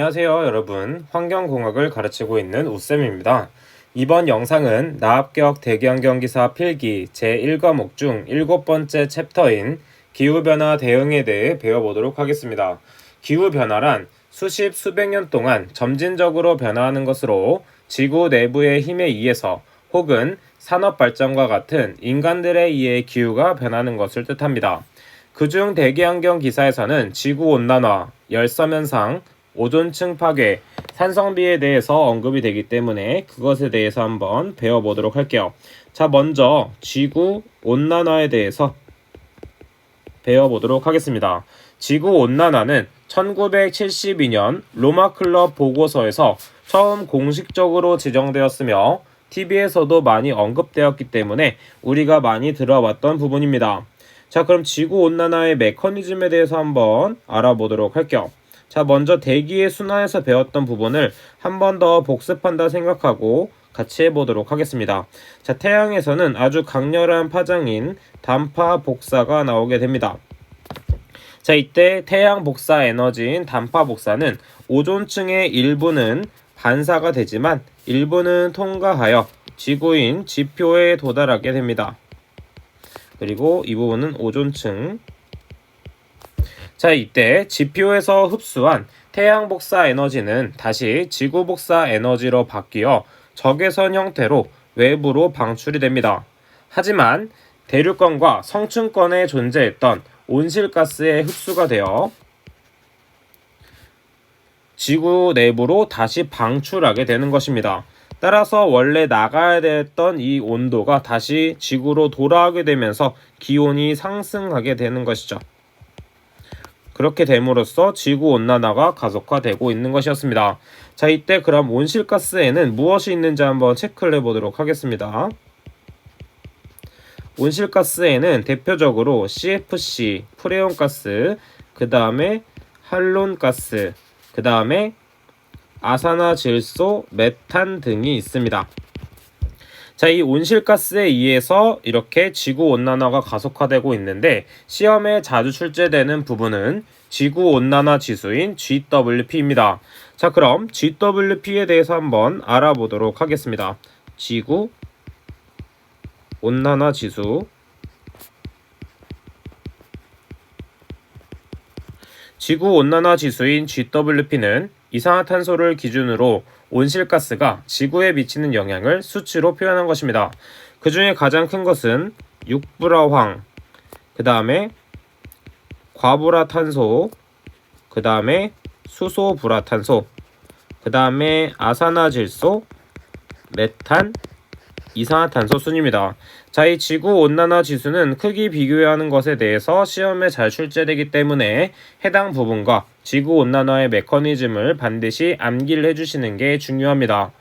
안녕하세요 여러분, 환경공학을 가르치고 있는 우쌤입니다. 이번 영상은 나합격 대기환경기사 필기 제1과목 중 7번째 챕터인 기후변화 대응에 대해 배워보도록 하겠습니다. 기후변화란 수십 수백 년 동안 점진적으로 변화하는 것으로 지구 내부의 힘에 의해서 혹은 산업발전과 같은 인간들에 의해 기후가 변하는 것을 뜻합니다. 그중 대기환경 기사에서는 지구온난화, 열섬현상, 오존층 파괴, 산성비에 대해서 언급이 되기 때문에 그것에 대해서 한번 배워보도록 할게요. 자, 먼저 지구온난화에 대해서 배워보도록 하겠습니다. 지구온난화는 1972년 로마클럽 보고서에서 처음 공식적으로 지정되었으며 TV에서도 많이 언급되었기 때문에 우리가 많이 들어왔던 부분입니다. 자, 그럼 지구온난화의 메커니즘에 대해서 한번 알아보도록 할게요. 자, 먼저 대기의 순환에서 배웠던 부분을 한 번 더 복습한다 생각하고 같이 해보도록 하겠습니다. 자, 태양에서는 아주 강렬한 파장인 단파 복사가 나오게 됩니다. 자, 이때 태양 복사 에너지인 단파 복사는 오존층의 일부는 반사가 되지만 일부는 통과하여 지구인 지표에 도달하게 됩니다. 그리고 이 부분은 오존층. 자, 이때 지표에서 흡수한 태양 복사 에너지는 다시 지구 복사 에너지로 바뀌어 적외선 형태로 외부로 방출이 됩니다. 하지만 대륙권과 성층권에 존재했던 온실가스의 흡수가 되어 지구 내부로 다시 방출하게 되는 것입니다. 따라서 원래 나가야 됐던 이 온도가 다시 지구로 돌아오게 되면서 기온이 상승하게 되는 것이죠. 그렇게 됨으로써 지구온난화가 가속화되고 있는 것이었습니다. 자, 이때 그럼 온실가스에는 무엇이 있는지 한번 체크를 해보도록 하겠습니다. 온실가스에는 대표적으로 CFC, 프레온가스, 그 다음에 할론가스, 그 다음에 아산화질소, 메탄 등이 있습니다. 자, 이 온실가스에 의해서 이렇게 지구온난화가 가속화되고 있는데 시험에 자주 출제되는 부분은 지구온난화 지수인 GWP입니다. 자, 그럼 GWP에 대해서 한번 알아보도록 하겠습니다. 지구온난화 지수. 지구온난화 지수인 GWP는 이산화탄소를 기준으로 온실가스가 지구에 미치는 영향을 수치로 표현한 것입니다. 그 중에 가장 큰 것은 육불화황, 그 다음에 과불화탄소, 그 다음에 수소불화탄소, 그 다음에 아산화질소, 메탄, 이산화탄소 순입니다. 자, 이 지구온난화 지수는 크기 비교하는 것에 대해서 시험에 잘 출제되기 때문에 해당 부분과 지구온난화의 메커니즘을 반드시 암기를 해주시는 게 중요합니다.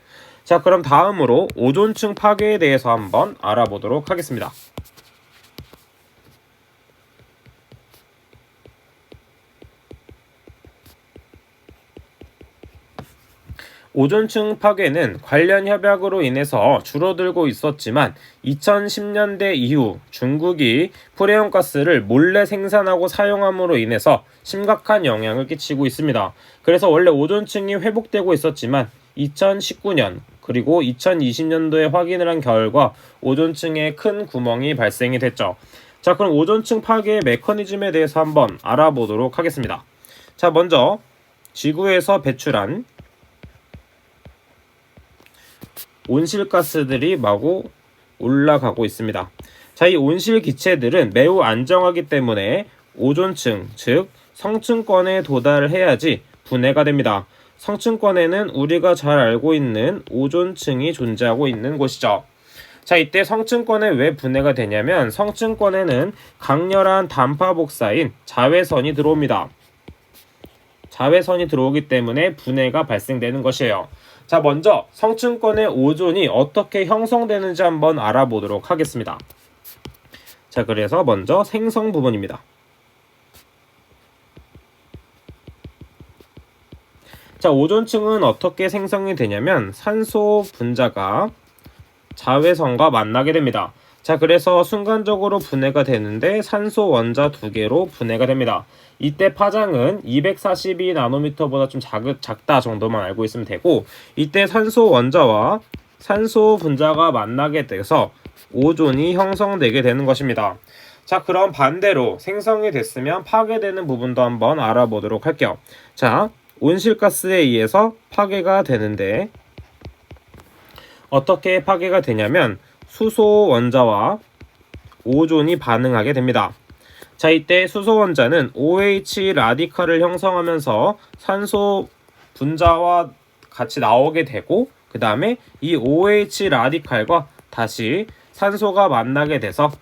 자, 그럼 다음으로 오존층 파괴에 대해서 한번 알아보도록 하겠습니다. 오존층 파괴는 관련 협약으로 인해서 줄어들고 있었지만 2010년대 이후 중국이 프레온가스를 몰래 생산하고 사용함으로 인해서 심각한 영향을 끼치고 있습니다. 그래서 원래 오존층이 회복되고 있었지만 2019년 그리고 2020년도에 확인을 한 결과 오존층에 큰 구멍이 발생이 됐죠. 자, 그럼 오존층 파괴의 메커니즘에 대해서 한번 알아보도록 하겠습니다. 자, 먼저 지구에서 배출한 온실가스들이 마구 올라가고 있습니다. 자, 이 온실 기체들은 매우 안정하기 때문에 오존층, 즉 성층권에 도달을 해야지 분해가 됩니다. 성층권에는 우리가 잘 알고 있는 오존층이 존재하고 있는 곳이죠. 자, 이때 성층권에 왜 분해가 되냐면 성층권에는 강렬한 단파 복사인 자외선이 들어옵니다. 자외선이 들어오기 때문에 분해가 발생되는 것이에요. 자, 먼저 성층권의 오존이 어떻게 형성되는지 한번 알아보도록 하겠습니다. 자, 그래서 먼저 생성 부분입니다. 자, 오존층은 어떻게 생성이 되냐면 산소 분자가 자외선과 만나게 됩니다. 자, 그래서 순간적으로 분해가 되는데 산소 원자 2개로 분해가 됩니다. 이때 파장은 242나노미터보다 좀 작다 정도만 알고 있으면 되고, 이때 산소 원자와 산소 분자가 만나게 돼서 오존이 형성되게 되는 것입니다. 자, 그럼 반대로 생성이 됐으면 파괴되는 부분도 한번 알아보도록 할게요. 자, 온실가스에 의해서 파괴가 되는데 어떻게 파괴가 되냐면 수소 원자와 오존이 반응하게 됩니다. 자, 이때 수소 원자는 OH 라디칼을 형성하면서 산소 분자와 같이 나오게 되고, 그 다음에 이 OH 라디칼과 다시 산소가 만나게 돼서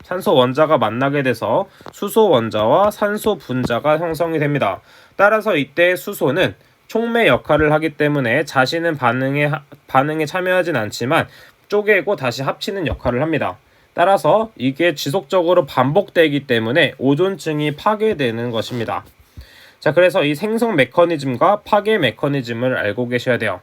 산소 원자가 만나게 돼서 수소 원자와 산소 분자가 형성이 됩니다. 따라서 이때 수소는 촉매 역할을 하기 때문에 자신은 반응에 참여하진 않지만 쪼개고 다시 합치는 역할을 합니다. 따라서 이게 지속적으로 반복되기 때문에 오존층이 파괴되는 것입니다. 자, 그래서 이 생성 메커니즘과 파괴 메커니즘을 알고 계셔야 돼요.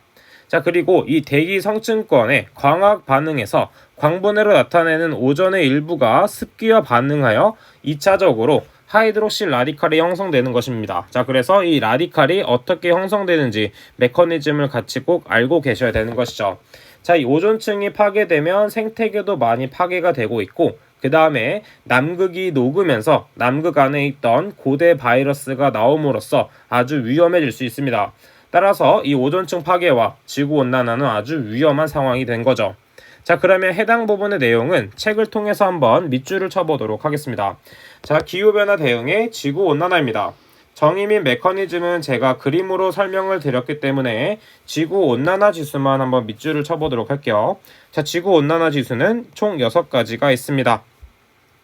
자, 그리고 이 대기 성층권의 광학 반응에서 광분해로 나타내는 오존의 일부가 습기와 반응하여 2차적으로 하이드록실 라디칼이 형성되는 것입니다. 자, 그래서 이 라디칼이 어떻게 형성되는지 메커니즘을 같이 꼭 알고 계셔야 되는 것이죠. 자, 이 오존층이 파괴되면 생태계도 많이 파괴가 되고 있고, 그 다음에 남극이 녹으면서 남극 안에 있던 고대 바이러스가 나옴으로써 아주 위험해질 수 있습니다. 따라서 이 오존층 파괴와 지구온난화는 아주 위험한 상황이 된 거죠. 자, 그러면 해당 부분의 내용은 책을 통해서 한번 밑줄을 쳐보도록 하겠습니다. 자, 기후변화 대응의 지구온난화입니다. 정의 및 메커니즘은 제가 그림으로 설명을 드렸기 때문에 지구온난화 지수만 한번 밑줄을 쳐보도록 할게요. 자, 지구온난화 지수는 총 6가지가 있습니다.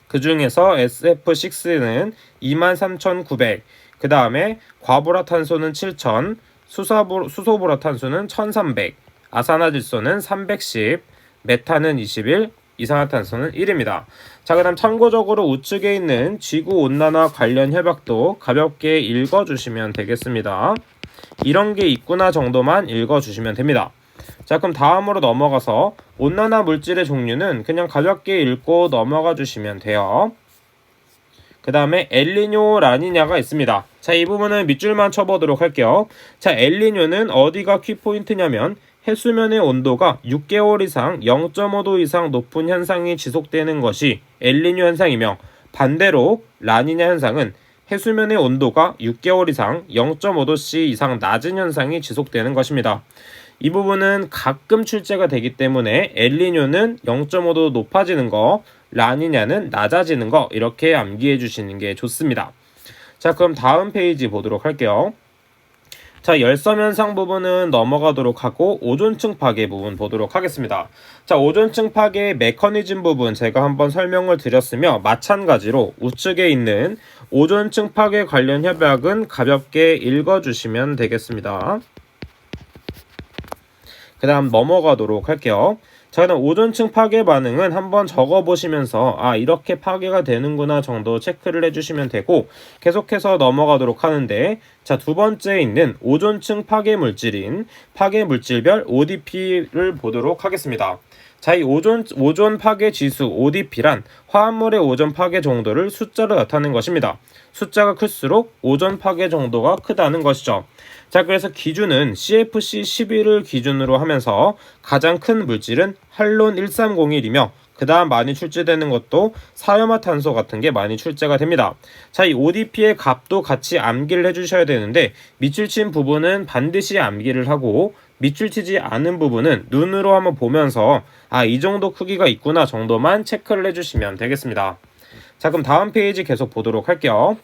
그 중에서 SF6는 23,900, 그 다음에 과불화탄소는 7,000, 수소불화탄소는 1,300, 아산화질소는 310, 메탄은 21, 이산화탄소는 1입니다. 자, 그 다음 참고적으로 우측에 있는 지구온난화 관련 협약도 가볍게 읽어주시면 되겠습니다. 이런 게 있구나 정도만 읽어주시면 됩니다. 자, 그럼 다음으로 넘어가서 온난화 물질의 종류는 그냥 가볍게 읽고 넘어가 주시면 돼요. 그 다음에 엘니뇨, 라니냐가 있습니다. 자, 이 부분은 밑줄만 쳐보도록 할게요. 자, 엘니뇨는 어디가 키포인트냐면 해수면의 온도가 6개월 이상 0.5도 이상 높은 현상이 지속되는 것이 엘니뇨 현상이며, 반대로 라니냐 현상은 해수면의 온도가 6개월 이상 0.5도씨 이상 낮은 현상이 지속되는 것입니다. 이 부분은 가끔 출제가 되기 때문에 엘니뇨는 0.5도 높아지는 거, 라니냐는 낮아지는 거, 이렇게 암기해 주시는 게 좋습니다. 자, 그럼 다음 페이지 보도록 할게요. 자, 열섬 현상 부분은 넘어가도록 하고 오존층 파괴 부분 보도록 하겠습니다. 자, 오존층 파괴 메커니즘 부분 제가 한번 설명을 드렸으며, 마찬가지로 우측에 있는 오존층 파괴 관련 협약은 가볍게 읽어주시면 되겠습니다. 그 다음 넘어가도록 할게요. 자, 그럼 오존층 파괴 반응은 한번 적어보시면서 이렇게 파괴가 되는구나 정도 체크를 해주시면 되고, 계속해서 넘어가도록 하는데, 자, 두 번째에 있는 오존층 파괴 물질인 파괴 물질별 ODP를 보도록 하겠습니다. 자, 이 오존 파괴 지수 ODP란 화합물의 오존 파괴 정도를 숫자로 나타낸 것입니다. 숫자가 클수록 오존 파괴 정도가 크다는 것이죠. 자, 그래서 기준은 CFC11을 기준으로 하면서 가장 큰 물질은 할론 1301이며, 그 다음 많이 출제되는 것도 사염화탄소 같은 게 많이 출제가 됩니다. 자, 이 ODP의 값도 같이 암기를 해주셔야 되는데, 밑줄 친 부분은 반드시 암기를 하고, 밑줄 치지 않은 부분은 눈으로 한번 보면서 이 정도 크기가 있구나 정도만 체크를 해주시면 되겠습니다. 자, 그럼 다음 페이지 계속 보도록 할게요.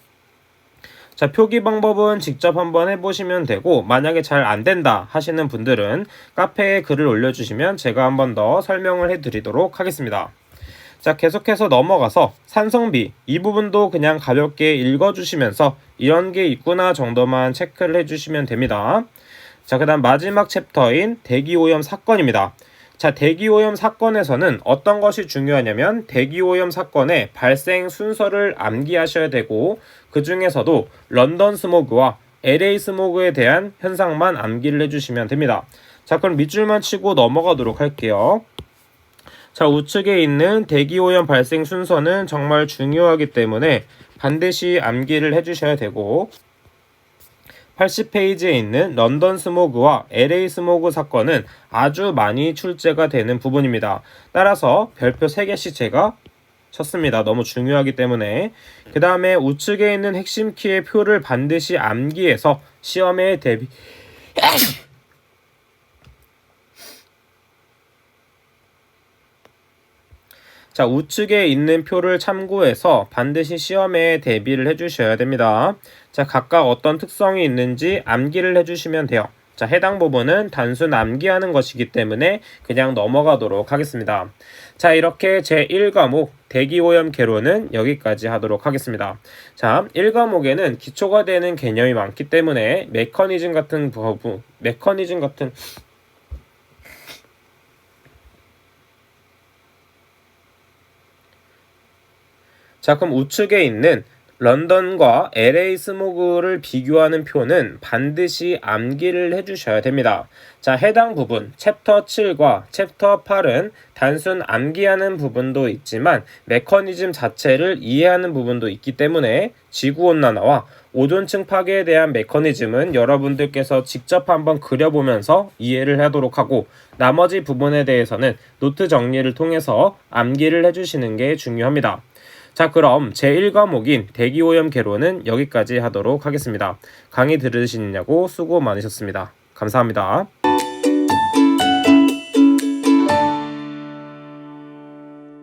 자, 표기 방법은 직접 한번 해보시면 되고, 만약에 잘 안된다 하시는 분들은 카페에 글을 올려주시면 제가 한번 더 설명을 해드리도록 하겠습니다. 자, 계속해서 넘어가서 산성비, 이 부분도 그냥 가볍게 읽어주시면서 이런 게 있구나 정도만 체크를 해주시면 됩니다. 자, 그 다음 마지막 챕터인 대기오염 사건입니다. 자, 대기오염 사건에서는 어떤 것이 중요하냐면 대기오염 사건의 발생 순서를 암기하셔야 되고, 그 중에서도 런던 스모그와 LA 스모그에 대한 현상만 암기를 해주시면 됩니다. 자, 그럼 밑줄만 치고 넘어가도록 할게요. 자, 우측에 있는 대기오염 발생 순서는 정말 중요하기 때문에 반드시 암기를 해주셔야 되고, 80페이지에 있는 런던 스모그와 LA 스모그 사건은 아주 많이 출제가 되는 부분입니다. 따라서 별표 3개씩 제가 쳤습니다. 너무 중요하기 때문에. 그 다음에 우측에 있는 핵심 키의 표를 반드시 암기해서 시험에 대비 자, 우측에 있는 표를 참고해서 반드시 시험에 대비를 해주셔야 됩니다. 자, 각각 어떤 특성이 있는지 암기를 해주시면 돼요. 자, 해당 부분은 단순 암기하는 것이기 때문에 그냥 넘어가도록 하겠습니다. 자, 이렇게 제1과목 대기오염 개론은 여기까지 하도록 하겠습니다. 자, 1과목에는 기초가 되는 개념이 많기 때문에 메커니즘 같은 자, 그럼 우측에 있는 런던과 LA 스모그를 비교하는 표는 반드시 암기를 해주셔야 됩니다. 자, 해당 부분 챕터 7과 챕터 8은 단순 암기하는 부분도 있지만 메커니즘 자체를 이해하는 부분도 있기 때문에 지구온난화와 오존층 파괴에 대한 메커니즘은 여러분들께서 직접 한번 그려보면서 이해를 하도록 하고, 나머지 부분에 대해서는 노트 정리를 통해서 암기를 해주시는 게 중요합니다. 자, 그럼 제1과목인 대기오염 개론은 여기까지 하도록 하겠습니다. 강의 들으시느냐고 수고 많으셨습니다. 감사합니다.